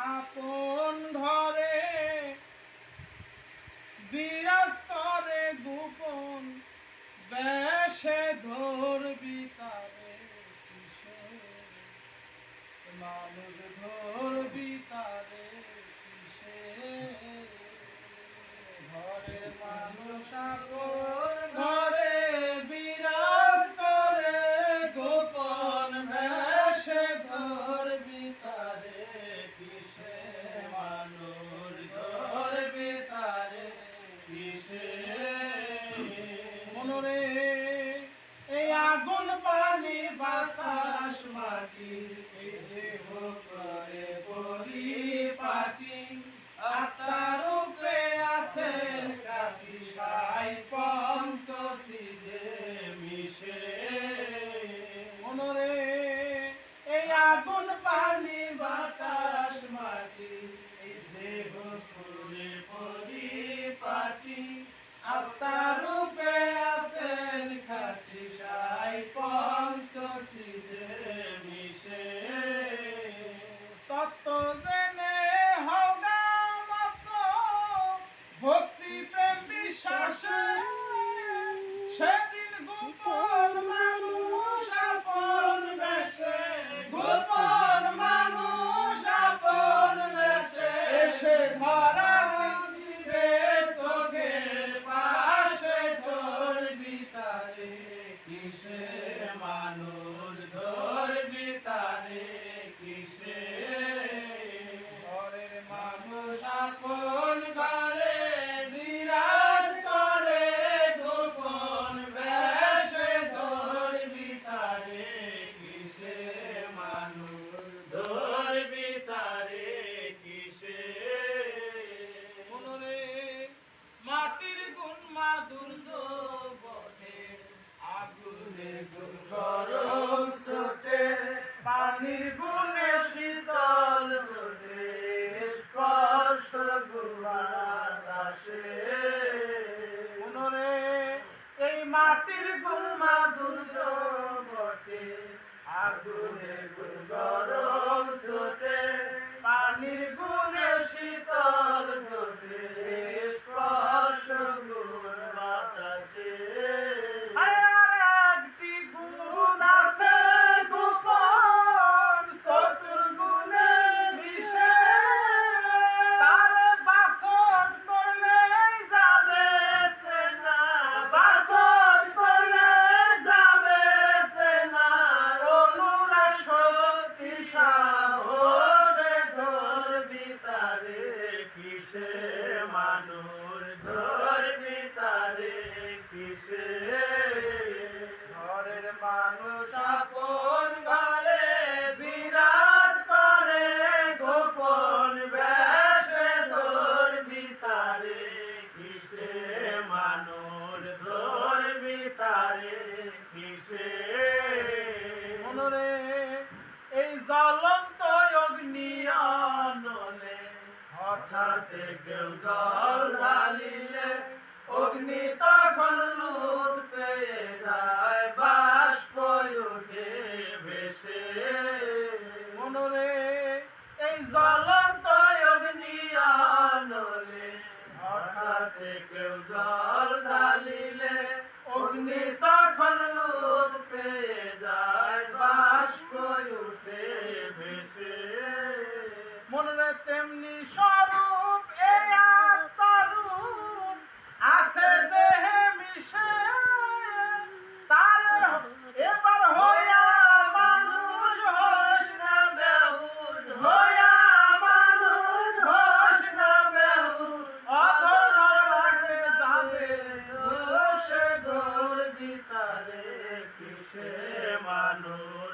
আপন ঘরে বিরাজ করে গোপন বেশে ধরবি তারে কিসে মানুষ ধরবি তারে কিসে ঘরের মানুষ আপন ঘরে বিরাজ করে গোপন বেশে ধরবি তারে কিসে মানুষ ধরবি তারে কিসে মনরে এই আগুন পানি বাতাস মাটি এই দেহ করে পরিপাটি আত্মার উপরে আছে কাটি সাই পঞ্চশীলে মিশে মনরে এই আগুন পানি বাতাস মাটি এই দেহ করে পরিপাটি আত্মার রূপে আছেন খাটি সাই পঞ্চশীলে মিশে তত্ত্ব জেনে হওগা মাত্র ভক্তি প্রেম বিশ্বাসে সেদিন গোপন মানুষ আপন বেশে গোপন মানুষ আপন বেশে এসে ধরা দিবে চোখের পাশে ধরবি তারে কিসে মানুষ ধরবি তারে কিসে ঘরের মানুষ আপন ঘরে বিরাজ করে গোপন বেশে ধরবি তারে কিসে মানুষ ধরবি তারে কিসে মনরে মাটির গুণ মাধুর্য বটে আগুনে গুণ গরম ছোটে পানির গুণে শীতল বটে স্পর্শ গুণ বাতাসে মনরে এই মাটির গুণ মাধুর্য বটে আগুনে গুণ গরম ছোটে পানির গুণে শীতল বটে স্পর্শ গুণ বাতাসে একটি গুণ আছে গোপন চতুর্গুণে মিশে তারে বাসন করলে যাবে সেনা বাসন করলে যাবে সেনা অনুরাগ শক্তি সাহসে ধরবি তারে কিসে মানুষ ধরবি তারে কিসে ঘরের মানুষ আপন ঘরে বিরাজ করে গোপন বেশে ধরবি তারে কিসে মানুষ ধরবি তারে কিসে মনরে এই জ্বলন্ত অগ্নি আনলে হঠাৎ কেউ জল ঢালিলে অগ্নি তখন লুট পেয়ে যায় বাষ্প উঠে ভেসে মনরে এই জ্বলন্ত অগ্নি আনলে হঠাৎ কেউ জল ঢালিলে অগ্নি তখন লুট পেয়ে যায় বাষ্প উঠে ভেসে মনরে তেমনি স্বরূপ এই আত্মারূপ আছে দেহে মিশে তারে এবার হইয়া মানুষ হোস না বেহুশ হইয়া মানুষ হোস না বেহুশ অধরাকে যাবে সে ধরবি তারে কিসে মানুষ